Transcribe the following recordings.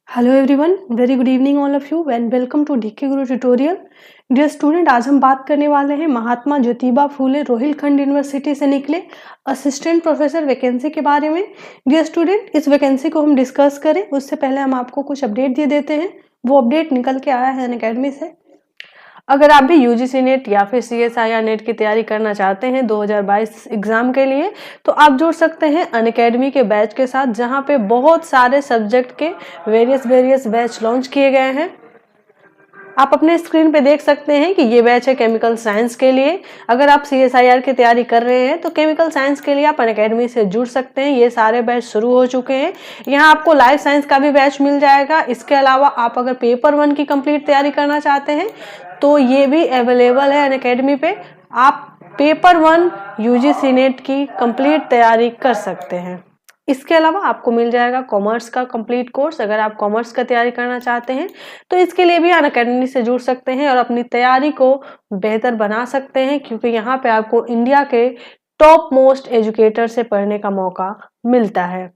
Hello everyone, very good evening all of you and welcome to DK Guru tutorial. Dear student, आज हम बात करने वाले हैं महात्मा ज्योतिबा फूले रोहिलखंड यूनिवर्सिटी से निकले असिस्टेंट प्रोफेसर वैकेंसी के बारे में। डियर स्टूडेंट, इस वैकेंसी को हम डिस्कस करें उससे पहले हम आपको कुछ अपडेट दे देते हैं। वो अपडेट निकल के आया है अनअकैडमी से। अगर आप भी यूजीसी नेट या फिर सीएसआईआर नेट की तैयारी करना चाहते हैं 2022 एग्जाम के लिए, तो आप जुड़ सकते हैं अनअकैडमी के बैच के साथ, जहां पे बहुत सारे सब्जेक्ट के वेरियस बैच लॉन्च किए गए हैं। आप अपने स्क्रीन पे देख सकते हैं कि ये बैच है केमिकल साइंस के लिए। अगर आप सीएसआईआर की तैयारी कर रहे हैं तो केमिकल साइंस के लिए आप अनअकैडमी से जुड़ सकते हैं। ये सारे बैच शुरू हो चुके हैं। यहाँ आपको लाइफ साइंस का भी बैच मिल जाएगा। इसके अलावा आप अगर पेपर 1 की कंप्लीट तैयारी करना चाहते हैं तो ये भी अवेलेबल है अनअकैडमी पे। आप पेपर 1 यूजीसी नेट की कंप्लीट तैयारी कर सकते हैं। इसके अलावा आपको मिल जाएगा कॉमर्स का कंप्लीट कोर्स। अगर आप कॉमर्स का तैयारी करना चाहते हैं तो इसके लिए भी अनअकैडमी से जुड़ सकते हैं और अपनी तैयारी को बेहतर बना सकते हैं, क्योंकि यहाँ पे आपको इंडिया के टॉप मोस्ट एजुकेटर से पढ़ने का मौका मिलता है।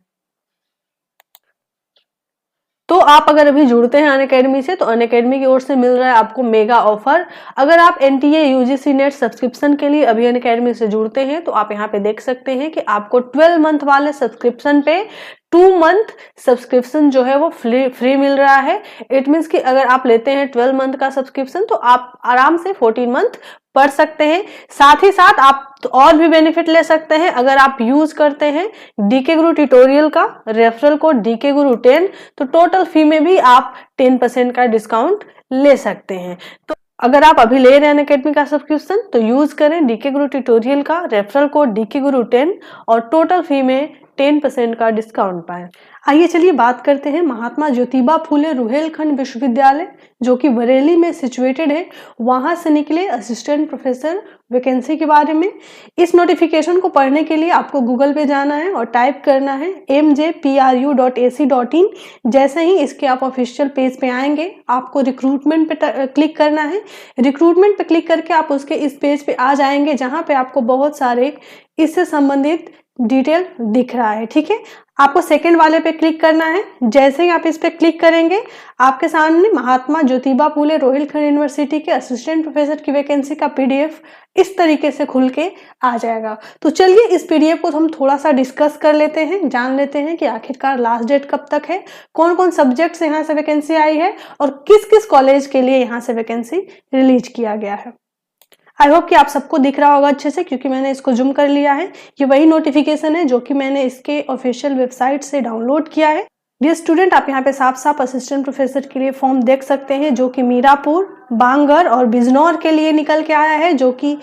तो आप अगर अभी जुड़ते हैं अनअकैडमी से तो अनअकैडमी की ओर से मिल रहा है आपको मेगा ऑफर। अगर आप एनटीए यूजीसी नेट सब्सक्रिप्शन के लिए अभी अनअकैडमी से जुड़ते हैं तो आप यहाँ पे देख सकते हैं कि आपको 12 मंथ वाले सब्सक्रिप्शन पे 2 मंथ सब्सक्रिप्शन जो है वो फ्री मिल रहा है। इट मीन्स कि अगर आप लेते हैं 12 मंथ का सब्सक्रिप्शन तो आप आराम से 14 मंथ पढ़ सकते हैं। साथ ही साथ आप तो और भी बेनिफिट ले सकते हैं। अगर आप यूज करते हैं डीके गुरु ट्यूटोरियल का रेफरल कोड डीके गुरु 10, तो टोटल फी में भी आप 10% का डिस्काउंट ले सकते हैं। तो अगर आप अभी ले रहे हैं अनअकैडमी का सब्सक्रिप्शन तो यूज करें डीके गुरु ट्यूटोरियल का रेफरल कोड डीके गुरु 10 और टोटल फी में 10% का डिस्काउंट पाएं। आइए चलिए बात करते हैं महात्मा ज्योतिबा फूले रोहिलखंड विश्वविद्यालय जो कि बरेली में सिचुएटेड है, वहां से निकले असिस्टेंट प्रोफेसर वैकेंसी के बारे में। इस नोटिफिकेशन को पढ़ने के लिए आपको गूगल पे जाना है और टाइप करना है mjpru.ac.in। जैसे ही इसके आप ऑफिशियल पेज पे आएंगे आपको रिक्रूटमेंट पे क्लिक करना है। रिक्रूटमेंट पे क्लिक करके आप उसके इस पेज पे आ जाएंगे जहां पे आपको बहुत सारे इससे संबंधित डिटेल दिख रहा है। ठीक है, आपको सेकंड वाले पे क्लिक करना है। जैसे ही आप इस पे क्लिक करेंगे आपके सामने महात्मा ज्योतिबा फूले रोहिलखंड यूनिवर्सिटी के असिस्टेंट प्रोफेसर की वैकेंसी का पीडीएफ इस तरीके से खुल के आ जाएगा। तो चलिए इस पीडीएफ को हम थोड़ा सा डिस्कस कर लेते हैं, जान लेते हैं कि आखिरकार लास्ट डेट कब तक है, कौन कौन सब्जेक्ट से यहाँ से वैकेंसी आई है और किस किस कॉलेज के लिए यहाँ से वैकेंसी रिलीज किया गया है। आई होप कि आप सबको दिख रहा होगा अच्छे से, क्योंकि मैंने इसको जूम कर लिया है। ये वही नोटिफिकेशन है जो कि मैंने इसके ऑफिशियल वेबसाइट से डाउनलोड किया है। डियर स्टूडेंट, आप यहाँ पे साफ साफ असिस्टेंट प्रोफेसर के लिए फॉर्म देख सकते हैं जो कि मीरापुर, बांगर और बिजनौर के लिए निकल के आया है, जो कि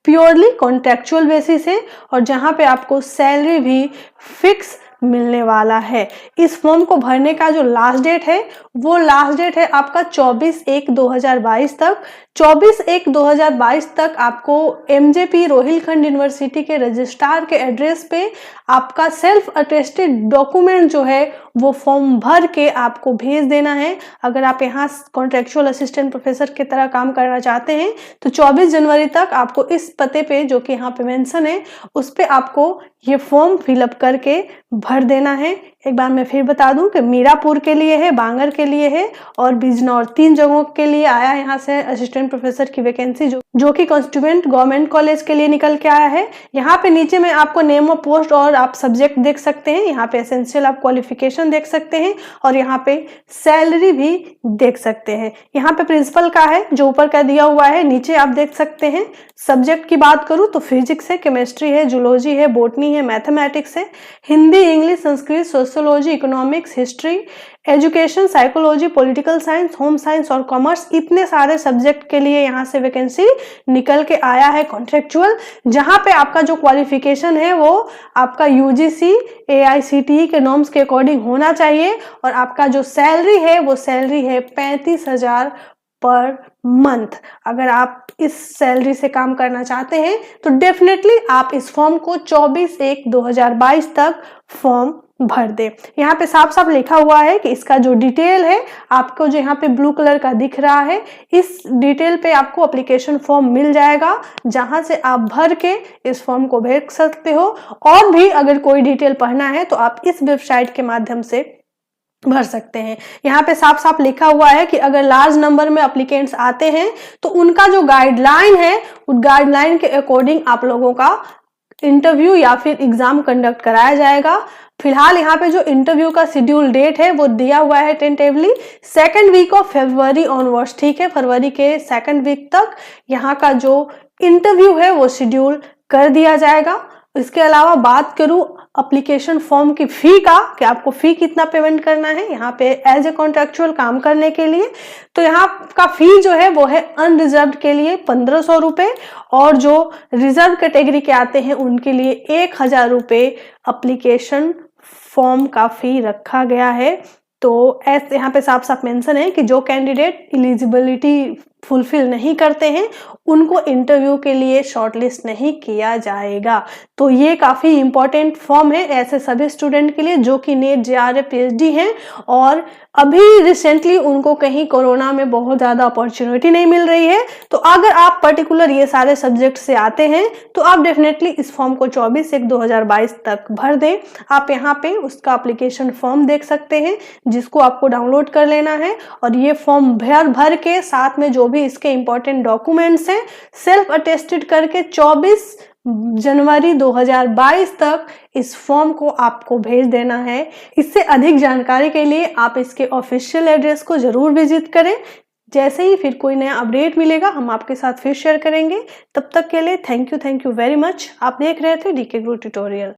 प्योरली कॉन्ट्रेक्चुअल बेसिस है और जहाँ पे आपको सैलरी भी फिक्स मिलने वाला है। इस फॉर्म को भरने का जो लास्ट डेट है वो लास्ट डेट है आपका 24/1/2022 तक। 24/1/2022 तक आपको एमजेपी रोहिलखंड यूनिवर्सिटी के रजिस्ट्रार के एड्रेस पे आपका सेल्फ अटेस्टेड डॉक्यूमेंट जो है वो फॉर्म भर के आपको भेज देना है। अगर आप यहाँ कॉन्ट्रेक्चुअल असिस्टेंट प्रोफेसर की तरह काम करना चाहते हैं तो 24 जनवरी तक आपको इस पते पे जो कि यहाँ पे मेंशन है उस पे आपको ये फॉर्म फिलअप करके भर देना है। एक बार मैं फिर बता दूं कि मीरापुर के लिए है, बांगर के लिए है और बिजनौर, 3 जगहों के लिए आया है यहाँ से असिस्टेंट प्रोफेसर की वैकेंसी जो कि कॉन्स्टिट्यूएंट गवर्नमेंट कॉलेज के लिए निकल के आया है। यहाँ पे नीचे में आपको नेम ऑफ पोस्ट और आप सब्जेक्ट देख सकते हैं। यहाँ पे एसेंशियल आप क्वालिफिकेशन देख सकते हैं और यहाँ पे सैलरी भी देख सकते हैं। यहाँ पे प्रिंसिपल का है जो ऊपर का दिया हुआ है, नीचे आप देख सकते हैं। सब्जेक्ट की बात करूँ तो फिजिक्स है, केमिस्ट्री है, जूलॉजी है, बॉटनी है, मैथमेटिक्स है, Hindi, English, Sanskrit, sociology, economics, history, education, psychology, political science, home science और कॉमर्स, इतने सारे सब्जेक्ट के लिए यहाँ से वैकेंसी निकल के आया है कॉन्ट्रेक्चुअल, जहाँ पे आपका जो क्वालिफिकेशन है वो आपका यूजीसी एआईसीटीई के नॉर्म्स के अकॉर्डिंग होना चाहिए और आपका जो सैलरी है वो सैलरी है 35,000 पर मंथ। अगर आप इस सैलरी से काम करना चाहते हैं तो डेफिनेटली आप इस फॉर्म को 24/1/2022 तक फॉर्म भर दे। यहाँ पे साफ साफ लिखा हुआ है कि इसका जो डिटेल है आपको जो यहाँ पे ब्लू कलर का दिख रहा है, इस डिटेल पे आपको एप्लीकेशन फॉर्म मिल जाएगा जहां से आप भर के इस फॉर्म को भेज सकते हो। और भी अगर कोई डिटेल पढ़ना है तो आप इस वेबसाइट के माध्यम से भर सकते हैं। यहाँ पे साफ साफ लिखा हुआ है कि अगर लार्ज नंबर में अप्लीकेंट्स आते हैं तो उनका जो गाइडलाइन है उस गाइडलाइन के अकॉर्डिंग आप लोगों का इंटरव्यू या फिर एग्जाम कंडक्ट कराया जाएगा। फिलहाल यहाँ पे जो इंटरव्यू का शेड्यूल डेट है वो दिया हुआ है tentatively 2nd week of February onwards, ठीक है, फरवरी के 2nd वीक तक यहाँ का जो इंटरव्यू है वो शेड्यूल कर दिया जाएगा। इसके अलावा बात करूं एप्लीकेशन फॉर्म की फी का कि आपको फी कितना पेमेंट करना है यहाँ पे एज ए कॉन्ट्रेक्चुअल काम करने के लिए, तो यहाँ का फी जो है वो है अनरिजर्व के लिए 1500 रुपए और जो रिजर्व कैटेगरी के आते हैं उनके लिए 1000 रुपए एप्लीकेशन फॉर्म का फी रखा गया है। तो ऐसे यहाँ पे साफ साफ मेंशन है कि जो कैंडिडेट एलिजिबिलिटी फुलफिल नहीं करते हैं उनको इंटरव्यू के लिए शॉर्टलिस्ट नहीं किया जाएगा। तो ये काफ़ी इंपॉर्टेंट फॉर्म है ऐसे सभी स्टूडेंट के लिए जो कि नेट जेआरएफ पीएचडी हैं और अभी रिसेंटली उनको कहीं कोरोना में बहुत ज़्यादा अपॉर्चुनिटी नहीं मिल रही है। तो अगर आप पर्टिकुलर ये सारे सब्जेक्ट से आते हैं तो आप डेफिनेटली इस फॉर्म को 24/1/2022 तक भर दें। आप यहाँ पे उसका एप्लीकेशन फॉर्म देख सकते हैं जिसको आपको डाउनलोड कर लेना है और ये फॉर्म भर के साथ में जो भी इसके इंपॉर्टेंट डॉक्यूमेंट्स हैं सेल्फ अटेस्टेड करके 24 जनवरी 2022 तक इस फॉर्म को आपको भेज देना है। इससे अधिक जानकारी के लिए आप इसके ऑफिशियल एड्रेस को जरूर विजिट करें। जैसे ही फिर कोई नया अपडेट मिलेगा हम आपके साथ फिर शेयर करेंगे। तब तक के लिए थैंक यू वेरी मच। आप देख रहे थे डीके गुरु ट्यूटोरियल।